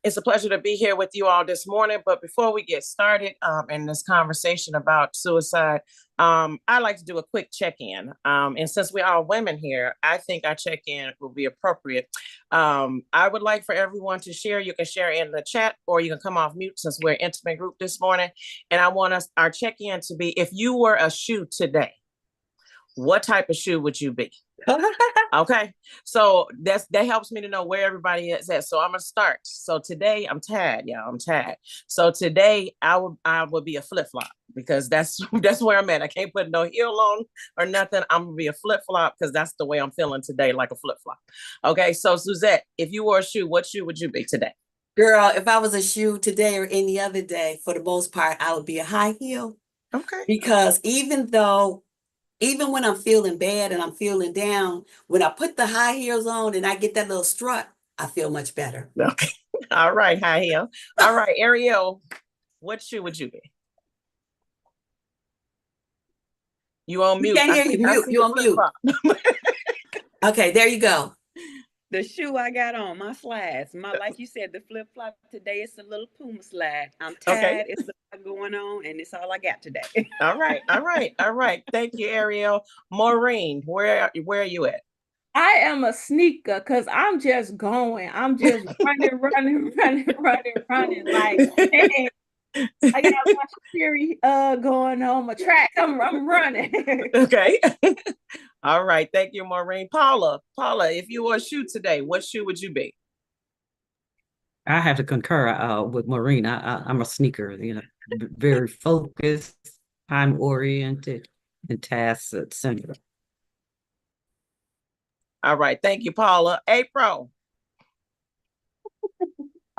It's a pleasure to be here with you all this morning. But before we get started in this conversation about suicide, I like to do a quick check-in. And since we are women here, I think our check-in will be appropriate. I would like for everyone to share. You can share in the chat, or you can come off mute since we're an intimate group this morning. And I want our check-in to be: if you were a shoe today, what type of shoe would you be? Okay, so that helps me to know where everybody is at. So I'm gonna start. So today I'm tired, y'all. I'm tired. So today I would be a flip flop, because that's where I'm at. I can't put no heel on or nothing. I'm gonna be a flip flop because that's the way I'm feeling today, like a flip flop. Okay, so Suzette, if you were a shoe, what shoe would you be today? Girl, if I was a shoe today or any other day, for the most part, I would be a high heel. Okay. Because even when I'm feeling bad and I'm feeling down, when I put the high heels on and I get that little strut, I feel much better. Okay. All right, high heel. All right, Ariel, what shoe would you be? You on mute. You can't hear you. You on mute. Okay, there you go. The shoe I got on, my slides, like you said, the flip flop today, it's a little Puma slide. I'm tired. Okay. It's a lot going on, and it's all I got today. All right. Thank you, Ariel. Maureen, where are you at? I am a sneaker because I'm just going. I'm just running. Like, hey, I got a bunch of theory going on my track. I'm running. Okay. All right. Thank you, Maureen. Paula, if you were a shoe today, what shoe would you be? I have to concur with Maureen. I'm a sneaker, very focused, time-oriented, and task-centered. All right. Thank you, Paula. April.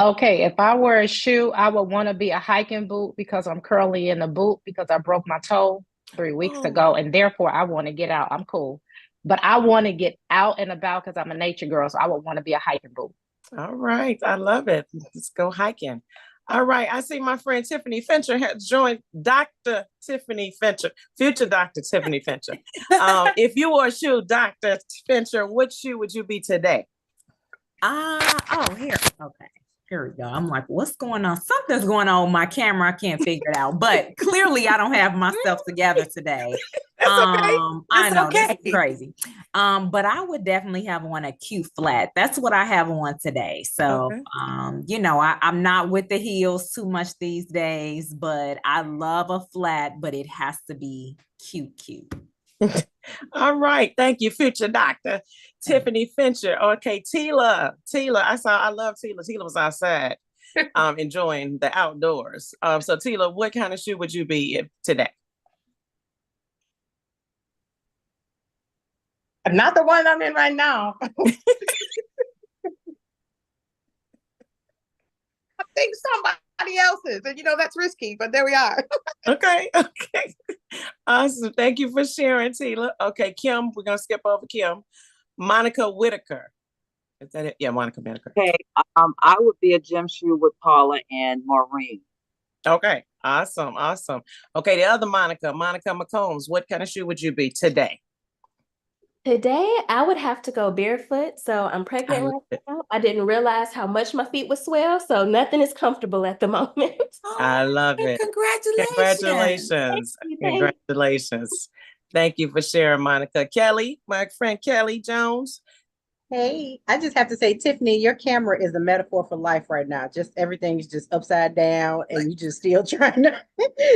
Okay, if I were a shoe, I would want to be a hiking boot because I'm currently in a boot because I broke my toe 3 weeks ago, and therefore I want to get out. I'm cool, but I want to get out and about because I'm a nature girl, so I would want to be a hiking boot. All right, I love it. Let's go hiking. All right, I see my friend Tiffany Fincher has joined. Dr. Tiffany Fincher, future Dr. Tiffany Fincher. If you were a shoe, Dr. Fincher, what shoe would you be today? Here. Okay. Here we go. I'm like, what's going on? Something's going on with my camera. I can't figure it out. But clearly I don't have myself together today. I know, this is crazy. But I would definitely have on a cute flat. That's what I have on today. So, I'm not with the heels too much these days, but I love a flat, but it has to be cute. All right. Thank you, future Dr. Tiffany Fincher. Okay, Tila. I love Tila. Tila was outside enjoying the outdoors. So Tila, what kind of shoe would you be today? Not the one I'm in right now. I think somebody else's, and that's risky, but there we are. Okay. Awesome. Thank you for sharing, Tila. Okay, Kim, we're gonna skip over Kim. Monica Whitaker. Is that it? Yeah, Monica Whitaker. Okay. I would be a gym shoe with Paula and Maureen. Okay, awesome. Okay, the other Monica McCombs, what kind of shoe would you be today? Today, I would have to go barefoot. So I'm pregnant right now. I didn't realize how much my feet would swell. So nothing is comfortable at the moment. I love it. Congratulations. Congratulations. Thank you for sharing, Monica. Kelly, my friend Kelly Jones. Hey, I just have to say, Tiffany, your camera is a metaphor for life right now. Just everything is just upside down and you just still trying to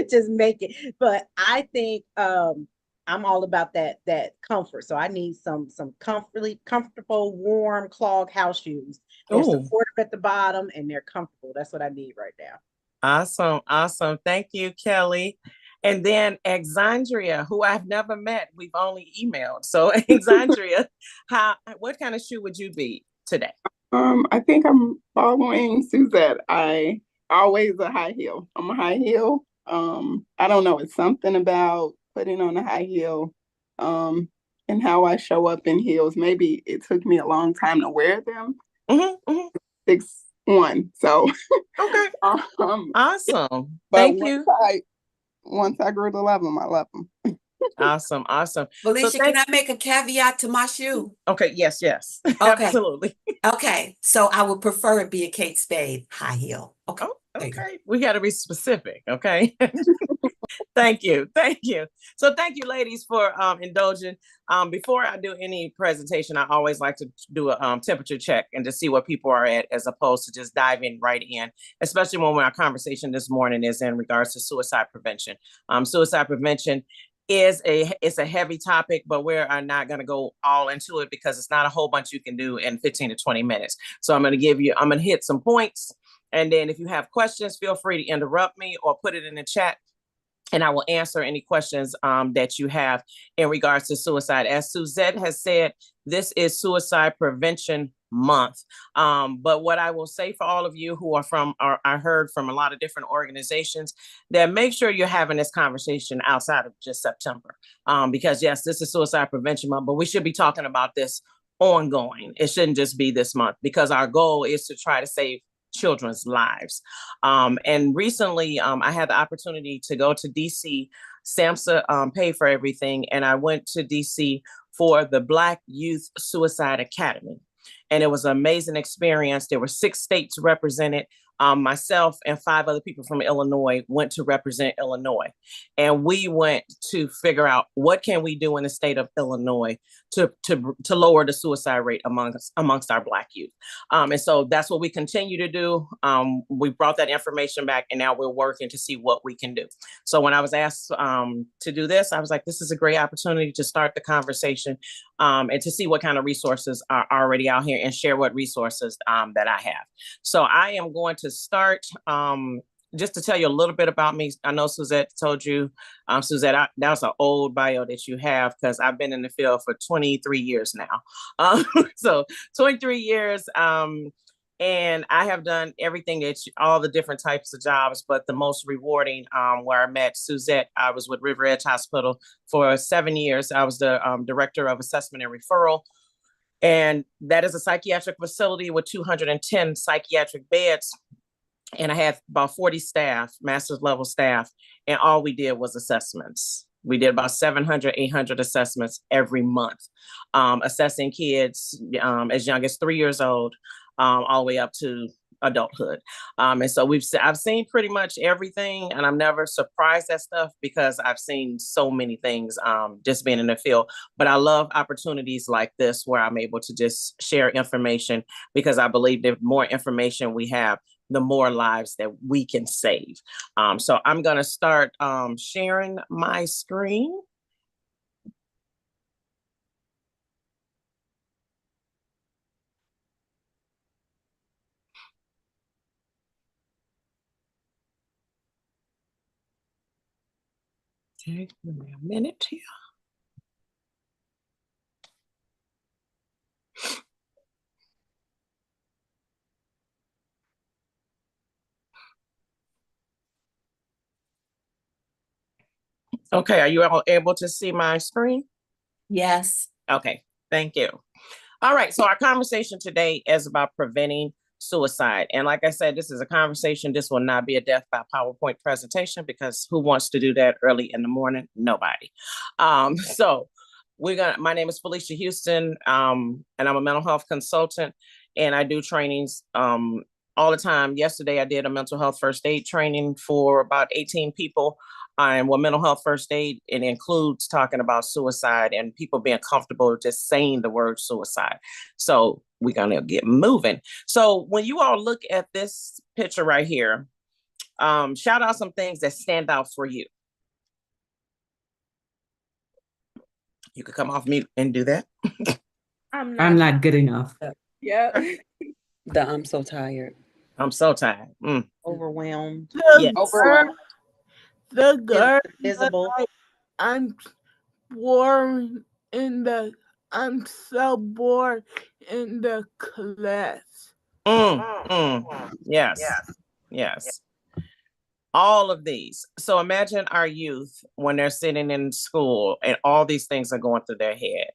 just make it. But I think I'm all about that comfort. So I need some comfortable, warm clog house shoes. They're supportive at the bottom and they're comfortable. That's what I need right now. Awesome. Thank you, Kelly. And then Exandria, who I've never met, we've only emailed. So Exandria, what kind of shoe would you be today? I think I'm following Suzette. I always a high heel. I'm a high heel. I don't know. It's something about putting on a high heel and how I show up in heels. Maybe it took me a long time to wear them. 6'1". So okay. Awesome. But Thank you. Once I grew to love them, I love them. Awesome. Felicia, can I make a caveat to my shoe? Okay, yes. Okay. Absolutely. Okay, so I would prefer it be a Kate Spade high heel. Okay. Oh, okay. We got to be specific. Okay. Thank you. So thank you, ladies, for indulging. Before I do any presentation, I always like to do a temperature check and to see what people are at, as opposed to just diving right in, especially when our conversation this morning is in regards to suicide prevention. Suicide prevention it's a heavy topic, but we're not going to go all into it because it's not a whole bunch you can do in 15 to 20 minutes. So I'm going to hit some points. And then if you have questions, feel free to interrupt me or put it in the chat, and I will answer any questions that you have in regards to suicide. As Suzette has said, this is Suicide Prevention Month. But what I will say for all of you who I heard from a lot of different organizations, that make sure you're having this conversation outside of just September. Because yes, this is Suicide Prevention Month, but we should be talking about this ongoing. It shouldn't just be this month, because our goal is to try to save children's lives. And recently, I had the opportunity to go to DC. SAMHSA paid for everything, and I went to DC for the Black Youth Suicide Academy. And it was an amazing experience. There were 6 states represented. Myself and 5 other people from Illinois went to represent Illinois. And we went to figure out what can we do in the state of Illinois to lower the suicide rate amongst our Black youth. And so that's what we continue to do. We brought that information back, and now we're working to see what we can do. So when I was asked to do this, I was like, this is a great opportunity to start the conversation and to see what kind of resources are already out here and share what resources that I have. So I am going to start just to tell you a little bit about me. I know Suzette told you, Suzette, that was an old bio that you have, because I've been in the field for 23 years now. So 23 years, and I have done everything all the different types of jobs, but the most rewarding, where I met Suzette, I was with River Edge Hospital for 7 years. I was the director of assessment and referral. And that is a psychiatric facility with 210 psychiatric beds. And I had about 40 staff, master's level staff, and all we did was assessments. We did about 700, 800 assessments every month, assessing kids as young as 3 years old, all the way up to adulthood. And so I've seen pretty much everything, and I'm never surprised at stuff because I've seen so many things just being in the field. But I love opportunities like this where I'm able to just share information, because I believe the more information we have, the more lives that we can save. So I'm going to start sharing my screen. Okay, give me a minute here. Okay, are you all able to see my screen? Yes. Okay, thank you. All right, so our conversation today is about preventing suicide. And like I said, this is a conversation. This will not be a death by PowerPoint presentation, because who wants to do that early in the morning? Nobody. So my name is Felicia Houston, and I'm a mental health consultant, and I do trainings all the time. Yesterday, I did a mental health first aid training for about 18 people. And what mental health first aid, it includes talking about suicide and people being comfortable just saying the word suicide. So we're going to get moving. So when you all look at this picture right here, shout out some things that stand out for you. You could come off mute and do that. I'm not good enough. Yep. I'm so tired. I'm so tired. Overwhelmed. Yes. Overwhelmed. The girl Visible. I'm bored I'm so bored in the class. Yes. All of these. So imagine our youth when they're sitting in school and all these things are going through their head.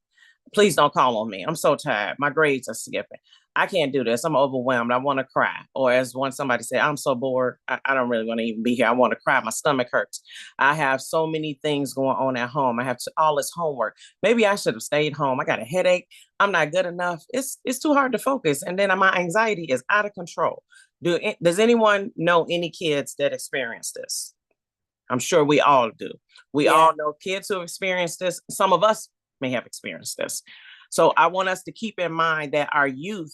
Please don't call on me. I'm so tired. My grades are skipping. I can't do this. I'm overwhelmed. I want to cry. Or as somebody said, I'm so bored. I don't really want to even be here. I want to cry. My stomach hurts. I have so many things going on at home. I have all this homework. Maybe I should have stayed home. I got a headache. I'm not good enough. It's too hard to focus. And then my anxiety is out of control. Does anyone know any kids that experience this? I'm sure we all do. We all know kids who have experienced this. Some of us may have experienced this. So I want us to keep in mind that our youth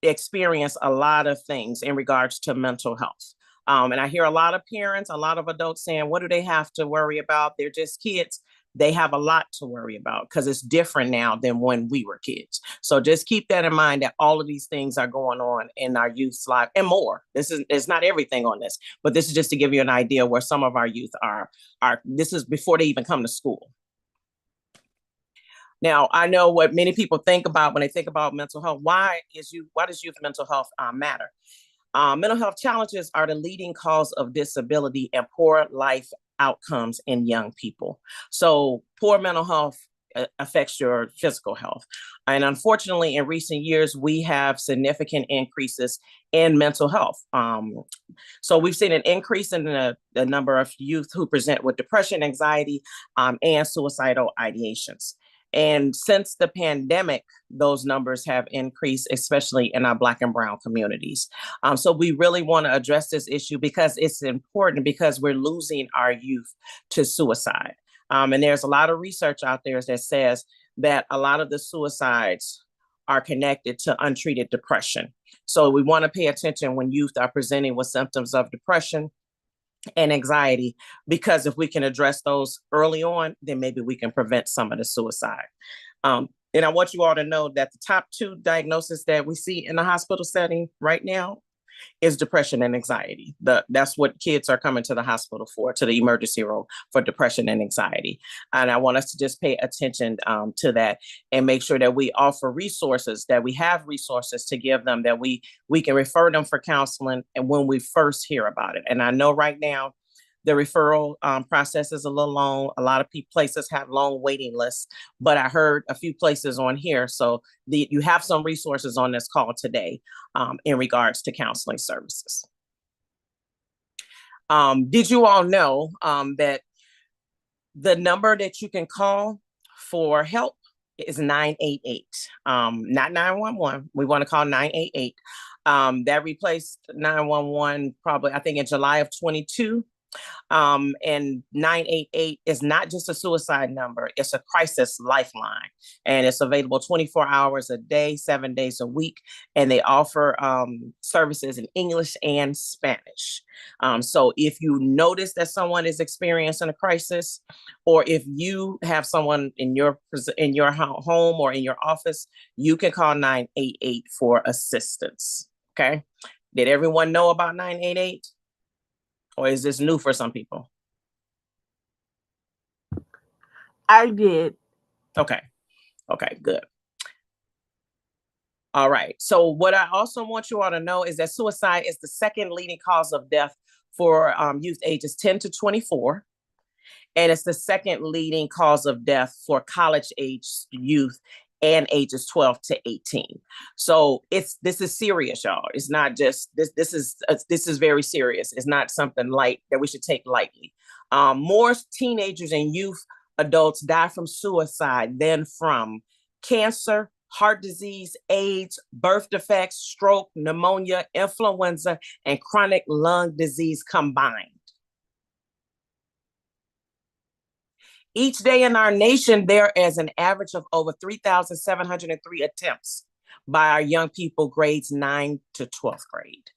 experience a lot of things in regards to mental health. And I hear a lot of parents, a lot of adults saying, what do they have to worry about? They're just kids. They have a lot to worry about because it's different now than when we were kids. So just keep that in mind, that all of these things are going on in our youth's life and more. It's not everything on this, but this is just to give you an idea where some of our youth are. This is before they even come to school. Now, I know what many people think about when they think about mental health. Why does youth mental health matter? Mental health challenges are the leading cause of disability and poor life outcomes in young people. So poor mental health affects your physical health. And unfortunately, in recent years, we have significant increases in mental health. So we've seen an increase in the number of youth who present with depression, anxiety, and suicidal ideations. And since the pandemic, those numbers have increased, especially in our Black and Brown communities. So we really want to address this issue because it's important, because we're losing our youth to suicide. And there's a lot of research out there that says that a lot of the suicides are connected to untreated depression. So we want to pay attention when youth are presenting with symptoms of depression and anxiety, because if we can address those early on, then maybe we can prevent some of the suicide. And I want you all to know that the top 2 diagnoses that we see in the hospital setting right now is depression and anxiety. That's what kids are coming to the hospital for, to the emergency room, for depression and anxiety. And I want us to just pay attention to that and make sure that we offer resources, that we have resources to give them, that we can refer them for counseling and when we first hear about it. And I know right now, the referral process is a little long. A lot of places have long waiting lists, but I heard a few places on here. So you have some resources on this call today in regards to counseling services. Did you all know that the number that you can call for help is 988, not 911. We want to call 988. That replaced 911 probably, I think, in July of 22. And 988 is not just a suicide number, it's a crisis lifeline. And it's available 24 hours a day, 7 days a week. And they offer services in English and Spanish. So if you notice that someone is experiencing a crisis, or if you have someone in your home or in your office, you can call 988 for assistance. Okay. Did everyone know about 988? Or is this new for some people? I did. Okay, good. All right. So what I also want you all to know is that suicide is the second leading cause of death for youth ages 10 to 24. And it's the second leading cause of death for college-age youth and ages 12 to 18. So this is serious, y'all. It's not just this is very serious. It's not something light that we should take lightly. More teenagers and youth adults die from suicide than from cancer, heart disease, AIDS, birth defects, stroke, pneumonia, influenza, and chronic lung disease combined. Each day in our nation, there is an average of over 3,703 attempts by our young people grades 9 to 12th grade.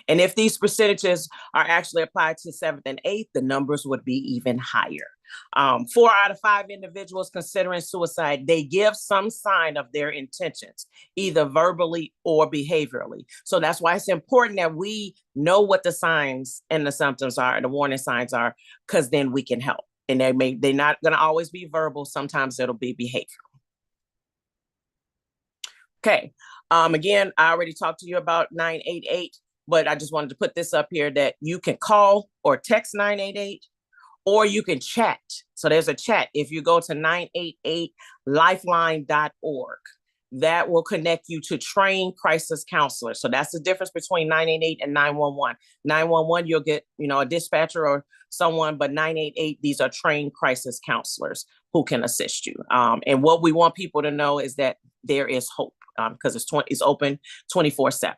And if these percentages are actually applied to 7th and 8th, the numbers would be even higher. 4 out of 5 individuals considering suicide, they give some sign of their intentions, either verbally or behaviorally. So that's why it's important that we know what the signs and the symptoms are, the warning signs are, because then we can help. And they're not going to always be verbal. Sometimes it'll be behavioral. Okay. Again, I already talked to you about 988, but I just wanted to put this up here that you can call or text 988, or you can chat. So there's a chat. If you go to 988lifeline.org, that will connect you to trained crisis counselors. So that's the difference between 988 and 911. 911, you'll get, a dispatcher or someone, but 988, these are trained crisis counselors who can assist you. And what we want people to know is that there is hope, because it's open 24/7.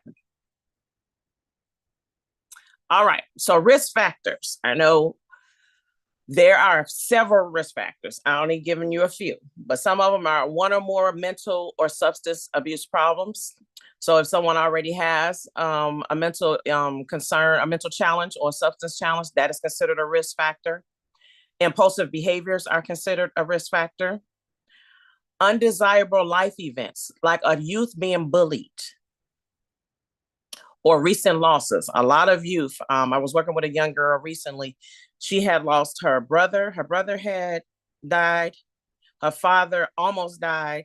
All right, so risk factors. I know there are several risk factors. I only given you a few, but some of them are one or more mental or substance abuse problems. So if someone already has a mental concern, a mental challenge or substance challenge, that is considered a risk factor. Impulsive behaviors are considered a risk factor. Undesirable life events, like a youth being bullied or recent losses. A lot of youth, I was working with a young girl recently. She had lost her brother. Her brother had died. Her father almost died,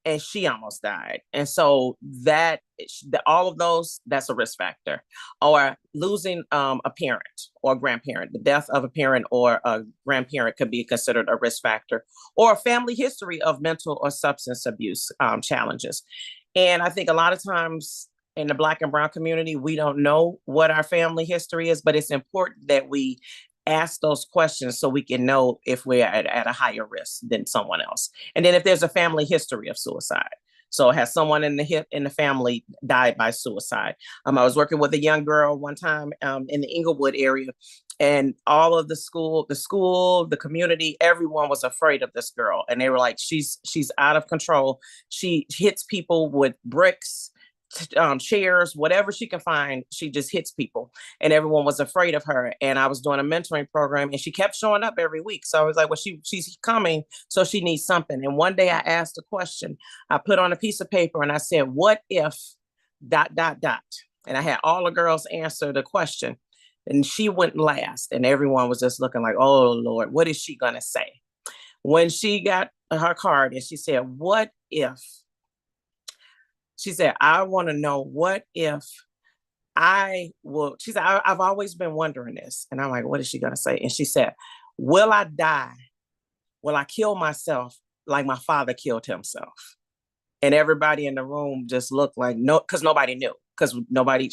and she almost died. And so all of those, that's a risk factor. Or losing a parent or grandparent. The death of a parent or a grandparent could be considered a risk factor. Or a family history of mental or substance abuse challenges. And I think a lot of times in the Black and Brown community, we don't know what our family history is, but it's important that we ask those questions so we can know if we're at a higher risk than someone else. And then if there's a family history of suicide. So has someone in the family died by suicide? I was working with a young girl one time in the Inglewood area, and all of the school, the community, everyone was afraid of this girl. And they were like, she's out of control. She hits people with bricks, chairs, whatever she can find, she just hits people, and everyone was afraid of her. And I was doing a mentoring program, and she kept showing up every week. So I was like, well, she's coming, so she needs something. And one day I asked a question. I put on a piece of paper and I said, what if ... And I had all the girls answer the question, and she went last, and everyone was just looking like, oh Lord, what is she gonna say? When she got her card and she said, what if... She said, I want to know, what if she said, I've always been wondering this. And I'm like, what is she going to say? And she said, will I die? Will I kill myself like my father killed himself? And everybody in the room just looked like, no, because nobody knew. Because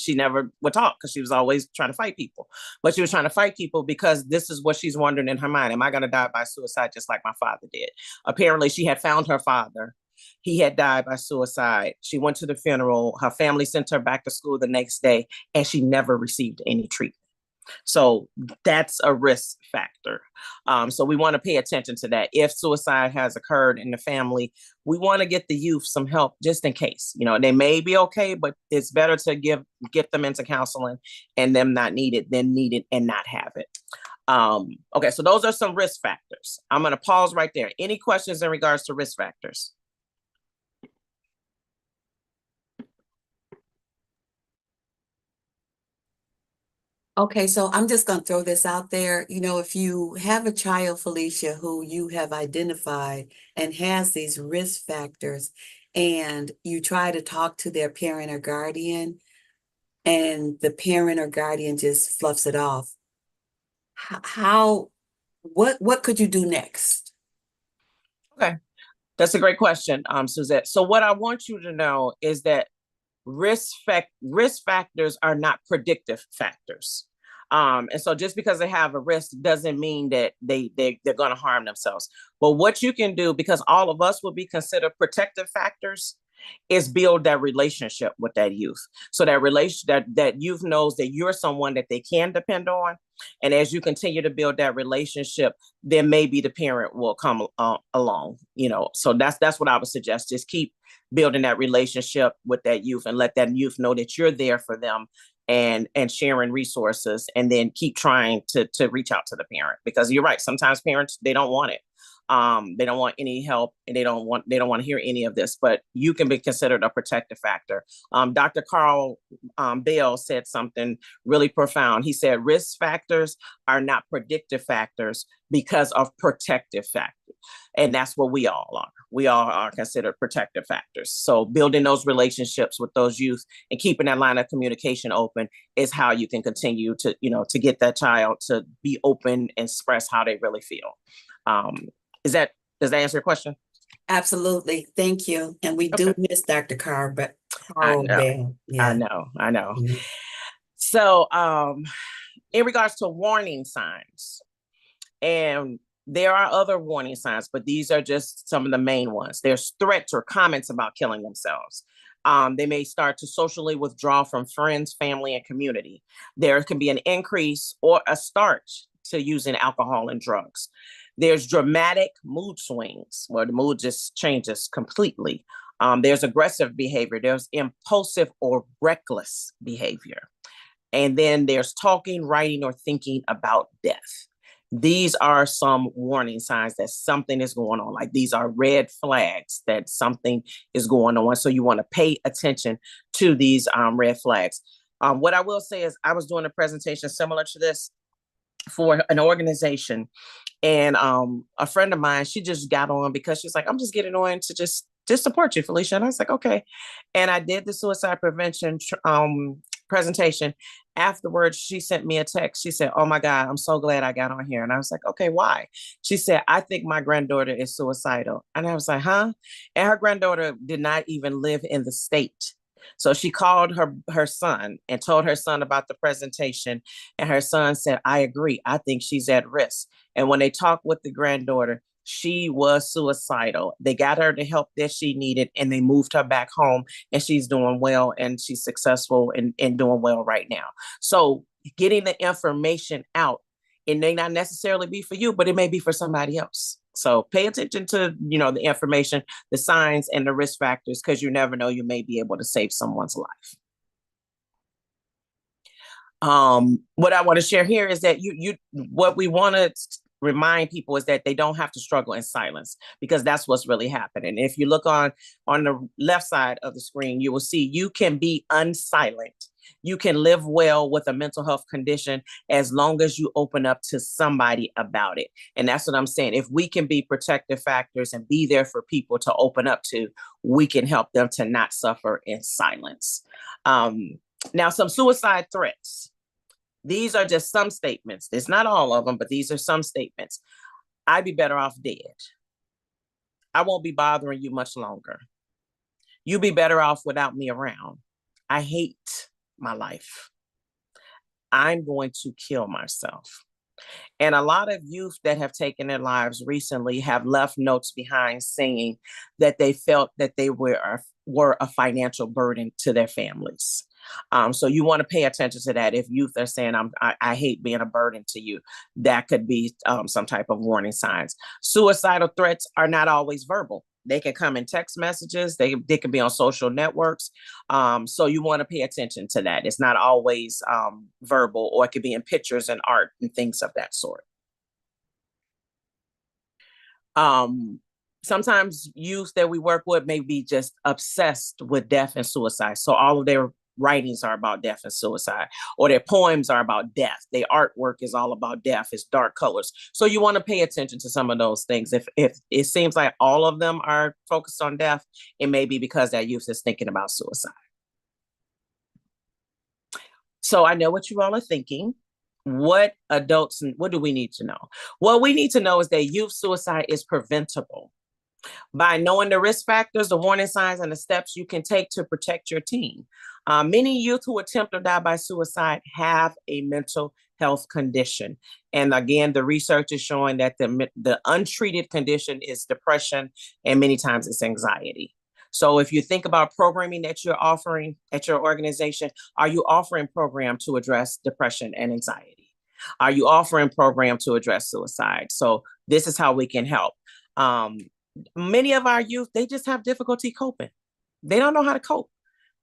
she never would talk, because she was always trying to fight people. But she was trying to fight people because this is what she's wondering in her mind. Am I going to die by suicide just like my father did? Apparently, she had found her father. He had died by suicide. She went to the funeral. Her family sent her back to school the next day, and she never received any treatment. So that's a risk factor. So we want to pay attention to that. If suicide has occurred in the family, we want to get the youth some help just in case. They may be okay, but it's better to get them into counseling and them not need it than need it and not have it. Okay, so those are some risk factors. I'm going to pause right there. Any questions in regards to risk factors? Okay, so I'm just going to throw this out there. If you have a child, Felicia, who you have identified and has these risk factors, and you try to talk to their parent or guardian, and the parent or guardian just fluffs it off, what could you do next? Okay, that's a great question, Suzette. So what I want you to know is that risk factors are not predictive factors. And so just because they have a risk doesn't mean that they're going to harm themselves. But what you can do, because all of us will be considered protective factors, is build that relationship with that youth. So that youth knows that you're someone that they can depend on. And as you continue to build that relationship, then maybe the parent will come along, So that's what I would suggest. Just keep building that relationship with that youth and let that youth know that you're there for them, and sharing resources, and then keep trying to reach out to the parent, because you're right. Sometimes parents, they don't want it. They don't want any help, and they don't want to hear any of this, but you can be considered a protective factor. Dr. Carl Bell said something really profound. He said, risk factors are not predictive factors because of protective factors. And that's what we all are. We all are considered protective factors. So building those relationships with those youth and keeping that line of communication open is how you can continue to, to get that child to be open and express how they really feel. Does that answer your question? Absolutely. Thank you. And we do miss Dr. Carl, but I Carl know. Bell. Yeah. I know. Mhm. So, in regards to warning signs, and there are other warning signs, but these are just some of the main ones. There's threats or comments about killing themselves. They may start to socially withdraw from friends, family, and community. There can be an increase or a start to using alcohol and drugs. There's dramatic mood swings where the mood just changes completely. There's aggressive behavior. There's impulsive or reckless behavior. And then there's talking, writing, or thinking about death. These are some warning signs that something is going on. Like these are red flags that something is going on. So you want to pay attention to these red flags. What I will say is I was doing a presentation similar to this for an organization. And a friend of mine, she just got on because she's like, I'm just getting on to just support you, Felicia. And I was like, okay. And I did the suicide prevention presentation. Afterwards, she sent me a text. She said, oh my God, I'm so glad I got on here. And I was like, okay, why? She said, I think my granddaughter is suicidal. And I was like, huh? And her granddaughter did not even live in the state. So she called her son and told her son about the presentation. And her son said, I agree. I think she's at risk. And when they talked with the granddaughter, she was suicidal. They got her the help that she needed and they moved her back home, and she's doing well and she's successful and doing well right now. So getting the information out, it may not necessarily be for you, but it may be for somebody else. So pay attention to, the information, the signs and the risk factors, because you never know, you may be able to save someone's life. What I want to share here is that what we want to remind people is that they don't have to struggle in silence, because that's what's really happening. If you look on the left side of the screen, you will see you can be unsilent. You can live well with a mental health condition as long as you open up to somebody about it. And that's what I'm saying. If we can be protective factors and be there for people to open up to, we can help them to not suffer in silence. Now, some suicide threats. These are just some statements. It's not all of them, but these are some statements. I'd be better off dead. I won't be bothering you much longer. You'd be better off without me around. I hate my life. I'm going to kill myself. And a lot of youth that have taken their lives recently have left notes behind saying that they felt that they were a financial burden to their families. So you want to pay attention to that. If youth are saying, I hate being a burden to you, that could be some type of warning signs. Suicidal threats are not always verbal. They can come in text messages. They can be on social networks. So you want to pay attention to that. It's not always verbal, or it could be in pictures and art and things of that sort. Sometimes youth that we work with may be just obsessed with death and suicide. So all of their writings are about death and suicide, or their poems are about death. Their artwork is all about death. It's dark colors. So you want to pay attention to some of those things. If it seems like all of them are focused on death, it may be because that youth is thinking about suicide. So I know what you all are thinking. What adults, what do we need to know? What we need to know is that youth suicide is preventable. By knowing the risk factors, the warning signs, and the steps you can take to protect your teen. Many youth who attempt or die by suicide have a mental health condition. And again, the research is showing that the untreated condition is depression, and many times it's anxiety. So if you think about programming that you're offering at your organization, are you offering program to address depression and anxiety? Are you offering program to address suicide? So this is how we can help. Many of our youth, they just have difficulty coping. They don't know how to cope.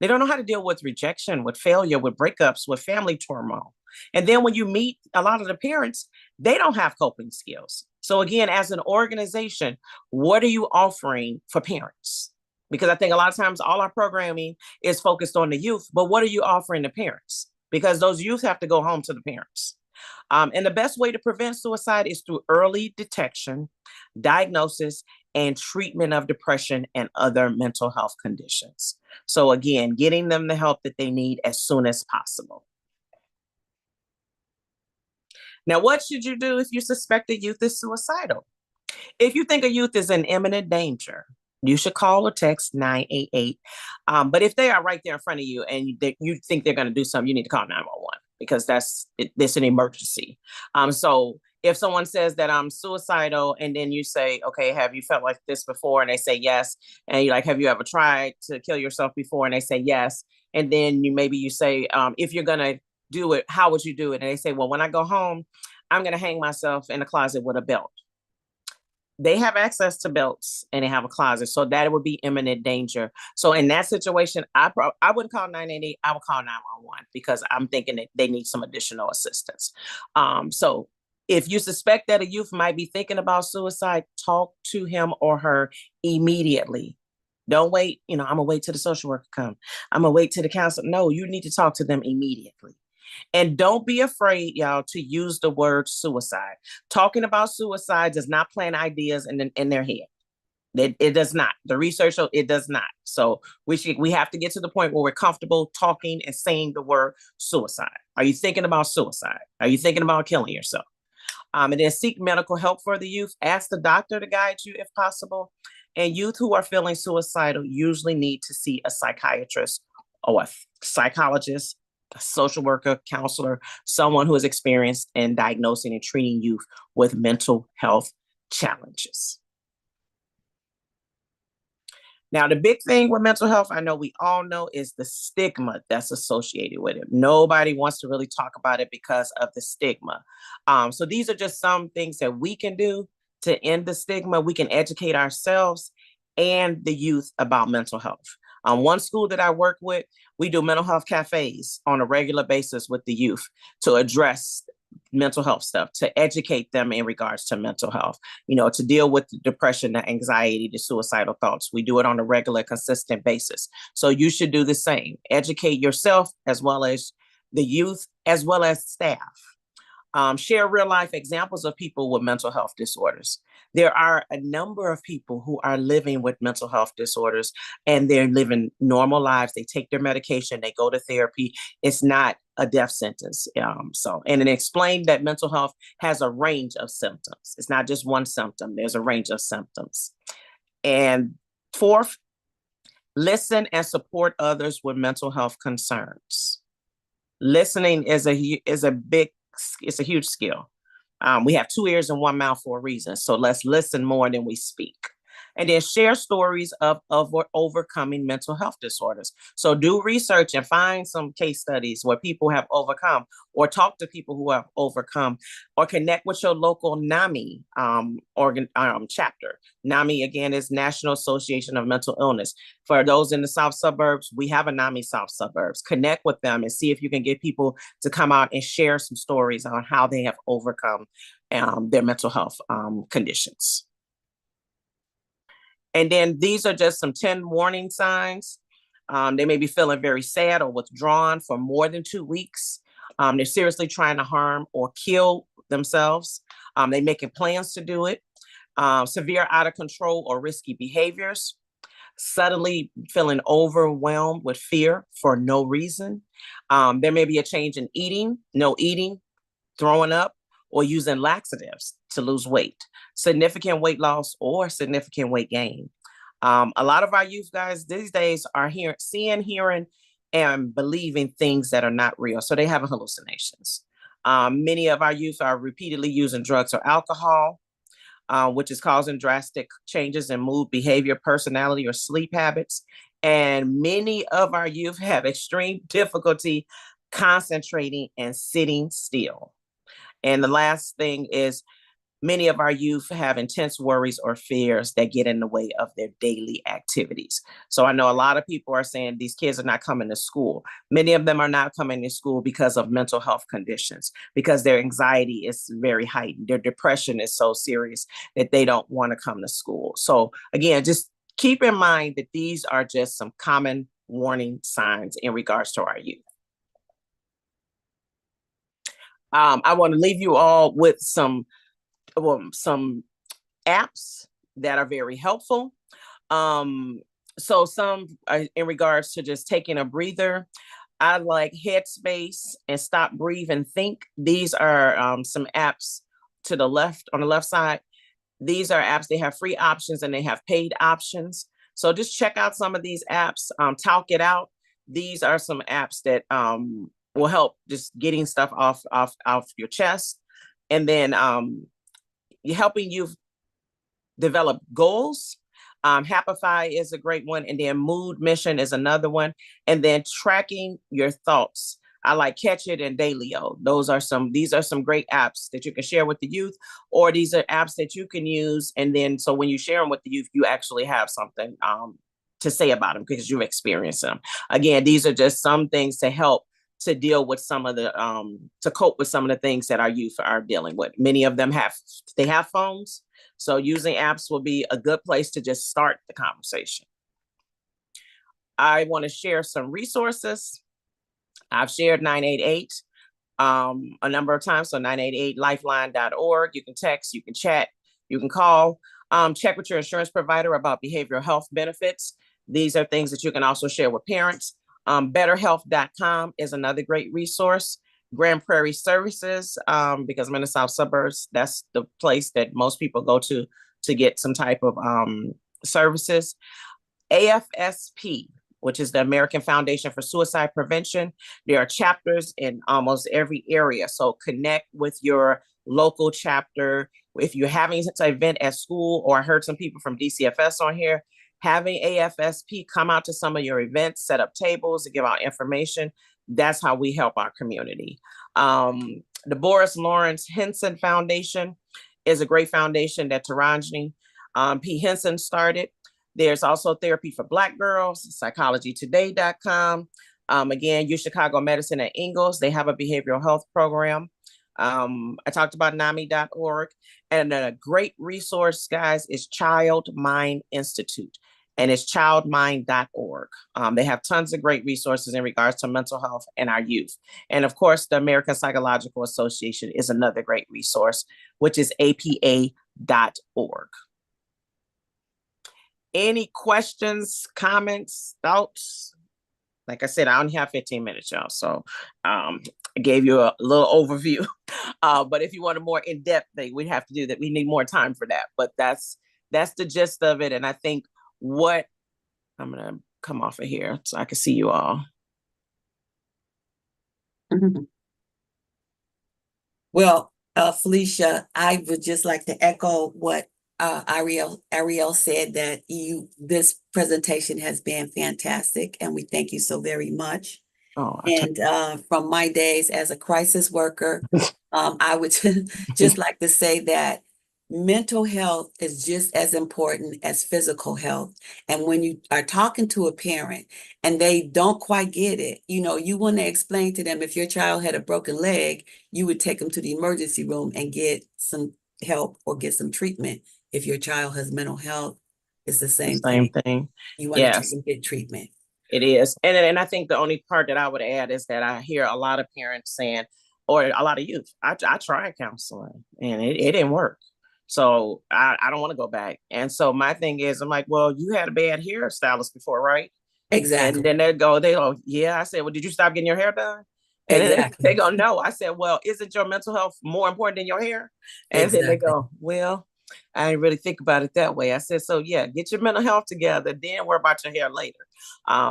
They don't know how to deal with rejection, with failure, with breakups, with family turmoil. And then when you meet a lot of the parents, they don't have coping skills. So again, as an organization, what are you offering for parents? Because I think a lot of times all our programming is focused on the youth, but what are you offering the parents? Because those youth have to go home to the parents. And the best way to prevent suicide is through early detection, diagnosis, and treatment of depression and other mental health conditions. So again, getting them the help that they need as soon as possible. Now, what should you do if you suspect a youth is suicidal? If you think a youth is in imminent danger, you should call or text 988. But if they are right there in front of you and you think they're going to do something, you need to call 911 because it's an emergency. So if someone says that I'm suicidal and then you say, okay, have you felt like this before? And they say yes. And you're like, have you ever tried to kill yourself before? And they say yes. And then maybe you say, if you're going to do it, how would you do it? And they say, well, when I go home, I'm going to hang myself in a closet with a belt. They have access to belts and they have a closet. So that would be imminent danger. So in that situation, I wouldn't call 988. I would call 911 because I'm thinking that they need some additional assistance. So if you suspect that a youth might be thinking about suicide, talk to him or her immediately. Don't wait. I'm going to wait till the social worker come. I'm going to wait till the counselor. No, you need to talk to them immediately. And don't be afraid, y'all, to use the word suicide. Talking about suicide does not plant ideas in their head. It does not. The research, it does not. So we have to get to the point where we're comfortable talking and saying the word suicide. Are you thinking about suicide? Are you thinking about killing yourself? And then seek medical help for the youth. Ask the doctor to guide you if possible. And youth who are feeling suicidal usually need to see a psychiatrist or a psychologist, a social worker, counselor, someone who is experienced in diagnosing and treating youth with mental health challenges. Now, the big thing with mental health, I know we all know, is the stigma that's associated with it. Nobody wants to really talk about it because of the stigma. So these are just some things that we can do to end the stigma. We can educate ourselves and the youth about mental health. One school that I work with, we do mental health cafes on a regular basis with the youth to address mental health stuff, to educate them in regards to mental health, to deal with the depression, the anxiety, the suicidal thoughts. We do it on a regular, consistent basis. So you should do the same. Educate yourself as well as the youth, as well as staff. Share real life examples of people with mental health disorders. There are a number of people who are living with mental health disorders and they're living normal lives. They take their medication, they go to therapy. It's not a death sentence. And then explain that mental health has a range of symptoms. It's not just one symptom. There's a range of symptoms. And fourth, listen and support others with mental health concerns. Listening is a huge skill. We have 2 ears and 1 mouth for a reason. So let's listen more than we speak. And then share stories of overcoming mental health disorders. So do research and find some case studies where people have overcome, or talk to people who have overcome, or connect with your local NAMI chapter. NAMI, again, is National Association of Mental Illness. For those in the South Suburbs, we have a NAMI South Suburbs. Connect with them and see if you can get people to come out and share some stories on how they have overcome their mental health conditions. And then these are just some 10 warning signs. They may be feeling very sad or withdrawn for more than 2 weeks. They're seriously trying to harm or kill themselves. They're making plans to do it. Severe out of control or risky behaviors. Suddenly feeling overwhelmed with fear for no reason. There may be a change in eating, no eating, throwing up, or using laxatives to lose weight, significant weight loss, or significant weight gain. A lot of our youth guys these days are seeing, hearing, and believing things that are not real. So they have hallucinations. Many of our youth are repeatedly using drugs or alcohol, which is causing drastic changes in mood, behavior, personality, or sleep habits. And many of our youth have extreme difficulty concentrating and sitting still. And the last thing is, many of our youth have intense worries or fears that get in the way of their daily activities. So I know a lot of people are saying these kids are not coming to school. Many of them are not coming to school because of mental health conditions, because their anxiety is very heightened. Their depression is so serious that they don't want to come to school. So again, just keep in mind that these are just some common warning signs in regards to our youth. I want to leave you all with some apps that are very helpful. So some in regards to just taking a breather, I like Headspace and Stop, Breathe, and Think. These are some apps to the left, on the left side. These are apps, they have free options and they have paid options. So just check out some of these apps, talk it out. These are some apps that will help just getting stuff off your chest. And then helping you develop goals. Happify is a great one. And then Mood Mission is another one. And then tracking your thoughts. I like Catch It and Dailyo. These are some great apps that you can share with the youth, or these are apps that you can use. And then, so when you share them with the youth, you actually have something to say about them because you've experienced them. Again, these are just some things to help to deal with some of the, to cope with some of the things that our youth are dealing with. Many of them have phones. So using apps will be a good place to just start the conversation. I want to share some resources. I've shared 988 a number of times. So 988lifeline.org. You can text, you can chat, you can call, check with your insurance provider about behavioral health benefits. These are things that you can also share with parents. Betterhealth.com is another great resource. Grand Prairie Services, because I'm in the South suburbs, that's the place that most people go to get some type of services. AFSP, which is the American Foundation for Suicide Prevention. There are chapters in almost every area. So connect with your local chapter. If you're having an event at school, or I heard some people from DCFS on here, having AFSP come out to some of your events, set up tables to give out information. That's how we help our community. The Boris Lawrence Henson Foundation is a great foundation that Taranjani P. Henson started. There's also Therapy for Black Girls, psychologytoday.com. Again, U Chicago Medicine at Ingalls, they have a behavioral health program. I talked about NAMI.org. And a great resource, guys, is Child Mind Institute, and it's childmind.org. They have tons of great resources in regards to mental health and our youth. And of course, the American Psychological Association is another great resource, which is apa.org. Any questions, comments, thoughts? Like I said, I only have 15 minutes, y'all. So I gave you a little overview. But if you want a more in-depth thing, we'd have to do that. We need more time for that. But that's the gist of it. And I think what I'm going to come off of here so I can see you all. Well, Felicia, I would just like to echo what Ariel said, that this presentation has been fantastic, and we thank you so very much. And from my days as a crisis worker, I would just like to say that mental health is just as important as physical health. And when you are talking to a parent and they don't quite get it, you want to explain to them, if your child had a broken leg, you would take them to the emergency room and get some help or get some treatment. If your child has mental health, it's the same thing. You want to take and get treatment. It is. And I think the only part that I would add is that I hear a lot of parents saying, or a lot of youth, I tried counseling and it didn't work. So I don't want to go back. And so my thing is, I'm like, well, you had a bad hairstylist before, right? Exactly. And then they go, yeah. I said, well, did you stop getting your hair done? And then they go, no. I said, well, isn't your mental health more important than your hair? And then they go, well, I didn't really think about it that way. I said, so yeah, get your mental health together, then worry about your hair later.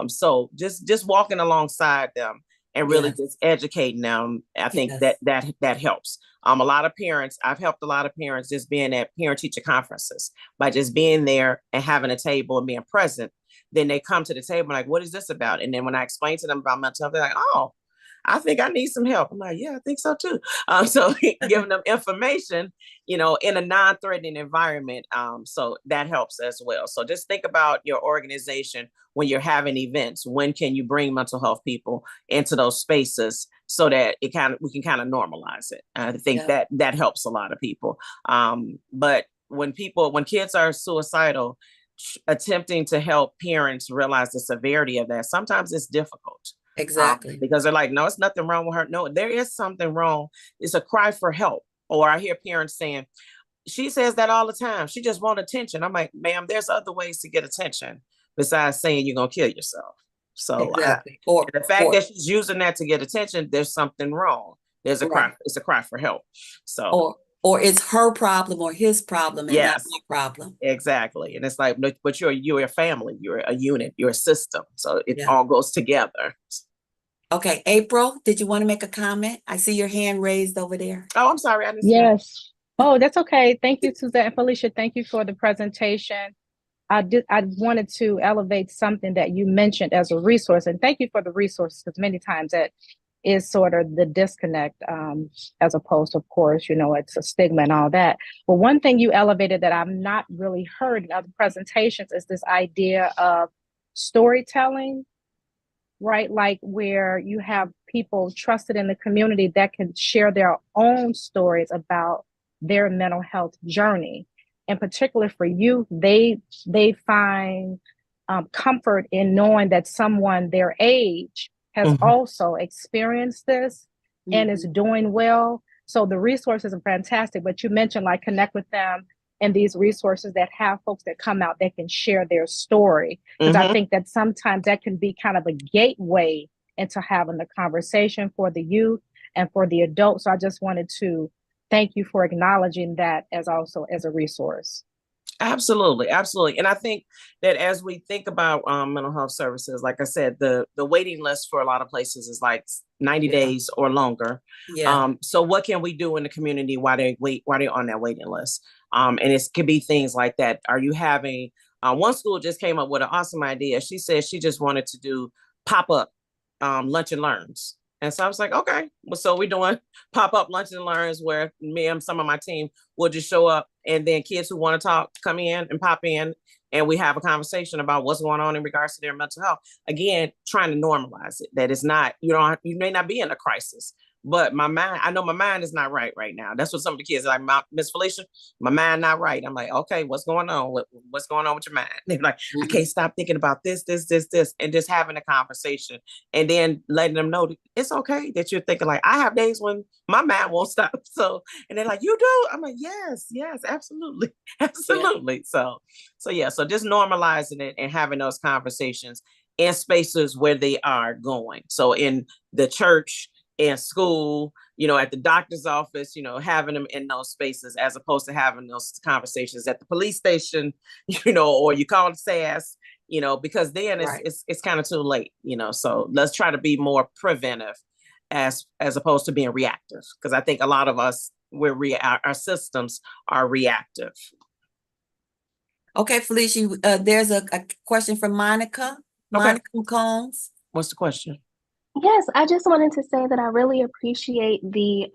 So just walking alongside them and really just educating them. I think that helps. A lot of parents, I've helped a lot of parents just being at parent teacher conferences by just being there and having a table and being present. Then they come to the table like, what is this about? And then when I explain to them about mental health, they're like, oh, I think I need some help. I'm like, yeah, I think so too. So giving them information, in a non-threatening environment. So that helps as well. So just think about your organization when you're having events. When can you bring mental health people into those spaces so that we can kind of normalize it? I think that helps a lot of people. But when kids are suicidal, attempting to help parents realize the severity of that, sometimes it's difficult. Exactly. Because they're like, no, it's nothing wrong with her. No, there is something wrong. It's a cry for help. Or I hear parents saying, she says that all the time. She just wants attention. I'm like, ma'am, there's other ways to get attention besides saying you're going to kill yourself. So the fact that she's using that to get attention, there's something wrong. There's a cry. It's a cry for help. So or it's her problem or his problem and not Yes, my problem. exactly. And it's like, but you're a family, you're a unit, you're a system. So it Yeah. all goes together. Okay, April, did you want to make a comment? I see your hand raised over there. Oh, I'm sorry, I didn't see that. Yes. Oh, that's okay. Thank you, Suzette and Felicia. Thank you for the presentation. I wanted to elevate something that you mentioned as a resource, and thank you for the resource, because many times that is sort of the disconnect, as opposed to, of course, you know, it's a stigma and all that. But one thing you elevated that I've not really heard in other presentations is this idea of storytelling, right? Like where you have people trusted in the community that can share their own stories about their mental health journey. In particular for youth, they find comfort in knowing that someone their age has also experienced this and is doing well. So the resources are fantastic, but you mentioned like connect with them and these resources that have folks that come out that can share their story. Because I think that sometimes that can be kind of a gateway into having the conversation for the youth and for the adults. So I just wanted to thank you for acknowledging that as also as a resource. Absolutely, absolutely. And I think that as we think about mental health services, like I said, the waiting list for a lot of places is like 90 days or longer. So what can we do in the community while they're on that waiting list? And it could be things like that. Are you having one school just came up with an awesome idea. She said she just wanted to do pop-up lunch and learns. And so I was like, okay, well, so we're doing pop-up lunch and learns where me and some of my team will just show up, and then kids who want to talk come in and pop in, and we have a conversation about what's going on in regards to their mental health. Again, trying to normalize it, that it's not, you may not be in a crisis, but I know my mind is not right now. That's what some of the kids are like, Miss Felicia, my mind not right. I'm like, okay, what's going on? What's going on with your mind? They're like, I can't stop thinking about this, and just having a conversation and then letting them know that it's okay that you're thinking. Like, I have days when my mind won't stop. So, and they're like, you do? I'm like, yes, absolutely. Absolutely. So just normalizing it and having those conversations in spaces where they are going. So in the church, in school, at the doctor's office, having them in those spaces as opposed to having those conversations at the police station, or you call it SAS, because then it's kind of too late, so let's try to be more preventive as opposed to being reactive. Because I think a lot of us, our systems are reactive. Okay, Felicia, there's a question from Monica. Monica Combs. What's the question? Yes, I just wanted to say that I really appreciate the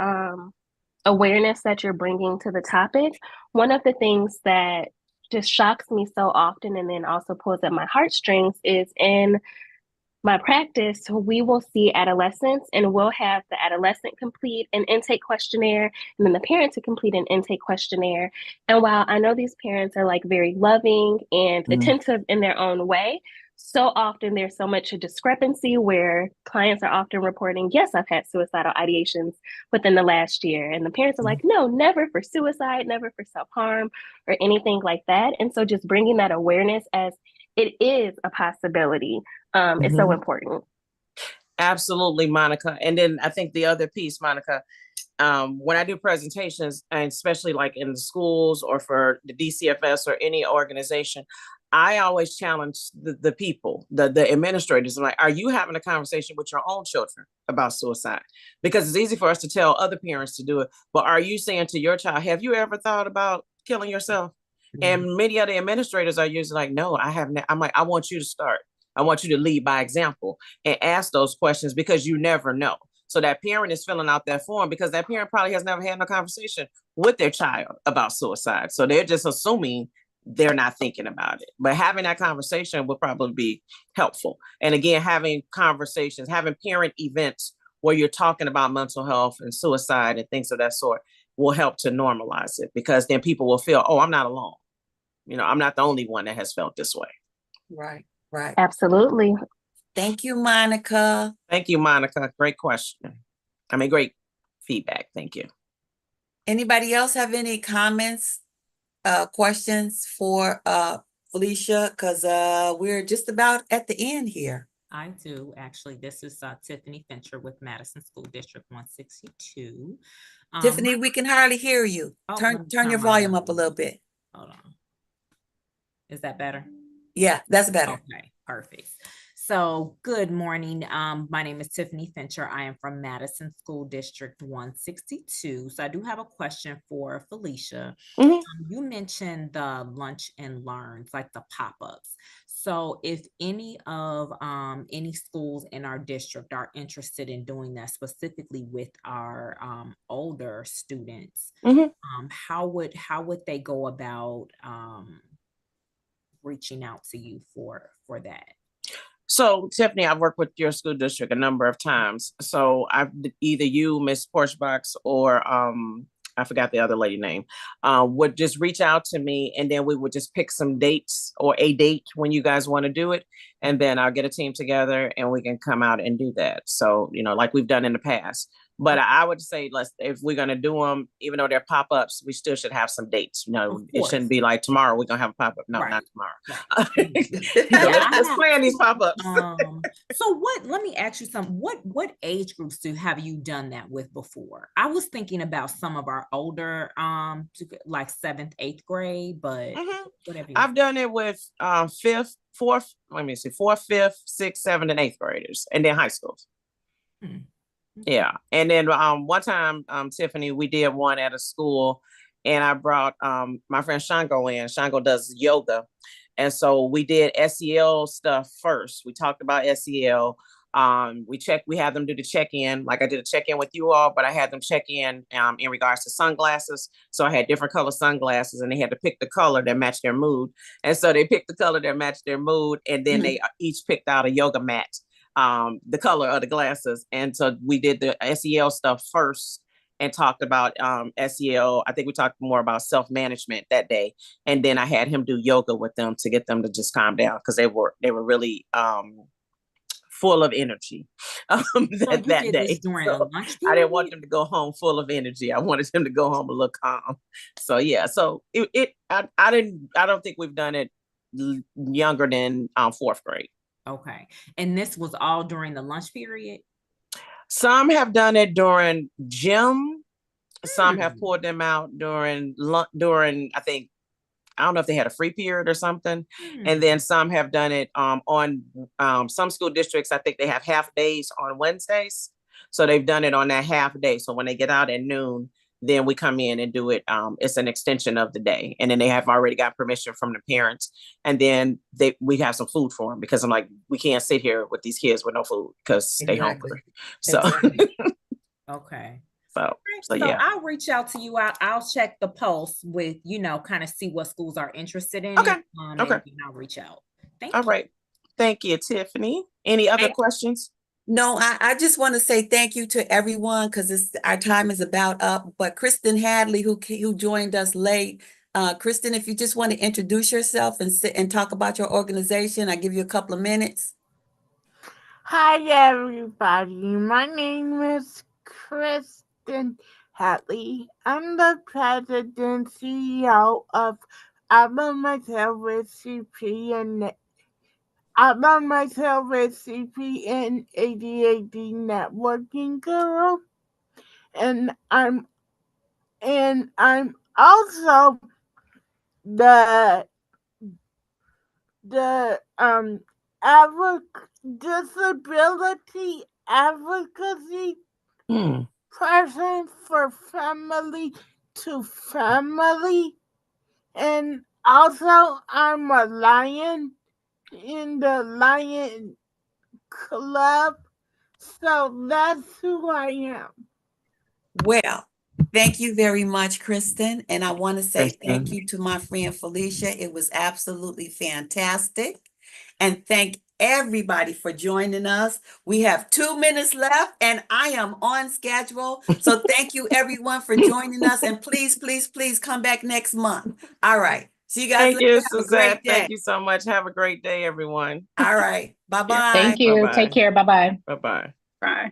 awareness that you're bringing to the topic. One of the things that just shocks me so often and then also pulls at my heartstrings is in my practice, we will see adolescents and we'll have the adolescent complete an intake questionnaire and then the parent to complete an intake questionnaire. And while I know these parents are like very loving and attentive in their own way, so often there's so much discrepancy where clients are often reporting, yes, I've had suicidal ideations within the last year. And the parents are like, no, never for suicide, never for self-harm or anything like that. And so just bringing that awareness as it is a possibility is so important. Absolutely, Monica. And then I think the other piece, Monica, when I do presentations, and especially like in the schools or for the DCFS or any organization, I always challenge the people, the administrators. I'm like, are you having a conversation with your own children about suicide? Because it's easy for us to tell other parents to do it, but are you saying to your child, have you ever thought about killing yourself? And many of the administrators are usually like, no, I haven't. I'm like, I want you to start. I want you to lead by example and ask those questions, because you never know. So that parent is filling out that form because that parent probably has never had no conversation with their child about suicide. So they're just assuming they're not thinking about it. But having that conversation would probably be helpful. And again, having conversations, having parent events where you're talking about mental health and suicide and things of that sort will help to normalize it, because then people will feel, oh, I'm not alone. I'm not the only one that has felt this way. Right. Absolutely. Thank you, Monica. Thank you, Monica. Great question. Great feedback. Thank you. Anybody else have any comments, questions for Felicia? Because we're just about at the end here. I do, actually. This is Tiffany Fincher with Madison School District 162. Tiffany, we can hardly hear you. Turn your volume up a little bit. Hold on. Is that better? Yeah, that's better. Okay, perfect. So good morning. My name is Tiffany Fincher. I am from Madison School District 162. So I do have a question for Felicia. You mentioned the lunch and learns, like the pop-ups. So if any of any schools in our district are interested in doing that specifically with our older students, how would they go about reaching out to you for that? So Tiffany, I've worked with your school district a number of times. So I've either you, Miss Porchbox, or I forgot the other lady name, would just reach out to me, and then we would just pick some dates or a date when you guys want to do it. And then I'll get a team together and we can come out and do that. So, like we've done in the past. But I would say, if we're going to do them, even though they're pop-ups, we still should have some dates. It shouldn't be like tomorrow we're going to have a pop-up. No, not tomorrow. Let's plan these pop-ups. So let me ask you something. What age groups have you done that with before? I was thinking about some of our older, like 7th, 8th grade, but whatever. I've done it with 4th, 5th, 6th, 7th, and 8th graders, and then high schools. Yeah. And then one time, Tiffany, we did one at a school, and I brought my friend Shango in. Shango does yoga. And so we did SEL stuff first. We talked about SEL. We had them do the check-in, like I did a check-in with you all, but I had them check in regards to sunglasses. So I had different color sunglasses, and they had to pick the color that matched their mood. And so they picked the color that matched their mood, and then they each picked out a yoga mat, the color of the glasses. And so we did the SEL stuff first and talked about SEL. I think we talked more about self-management that day. And then I had him do yoga with them to get them to just calm down, because they were really full of energy that day. So I didn't want them to go home full of energy. I wanted them to go home a little calm. So yeah, so I don't think we've done it younger than 4th grade. Okay. And this was all during the lunch period? Some have done it during gym. Some have pulled them out during, I think, I don't know if they had a free period or something. And then some have done it on some school districts. I think they have half days on Wednesdays. So they've done it on that half day. So when they get out at noon, then we come in and do it. It's an extension of the day. And then they have already got permission from the parents. And then we have some food for them, because I'm like, we can't sit here with these kids with no food because they hungry. So, okay. So yeah, I'll reach out to you. I'll check the pulse with, kind of see what schools are interested in. Okay. And I'll reach out. Thank you. All right. Thank you, Tiffany. Any other questions? No, I just want to say thank you to everyone, because our time is about up. But Kristen Hadley, who joined us late, Kristen, if you just want to introduce yourself and talk about your organization, I give you a couple of minutes. Hi, everybody. My name is Kristen Hadley. I'm the president and CEO of CP and ADHD Networking Group, and I'm also the disability advocacy person for Family to Family, and also I'm a lion in the Lion Club. So that's who I am. Well, thank you very much, Kristen. And I want to say thank you to my friend Felicia. It was absolutely fantastic. And thank everybody for joining us. We have 2 minutes left and I am on schedule. So thank you everyone for joining us. And please, please, please come back next month. All right. See you guys later. Thank you, Have Suzette. Thank you so much. Have a great day, everyone. All right. Bye-bye. Thank you. Bye-bye. Take care. Bye-bye. Bye-bye. Bye.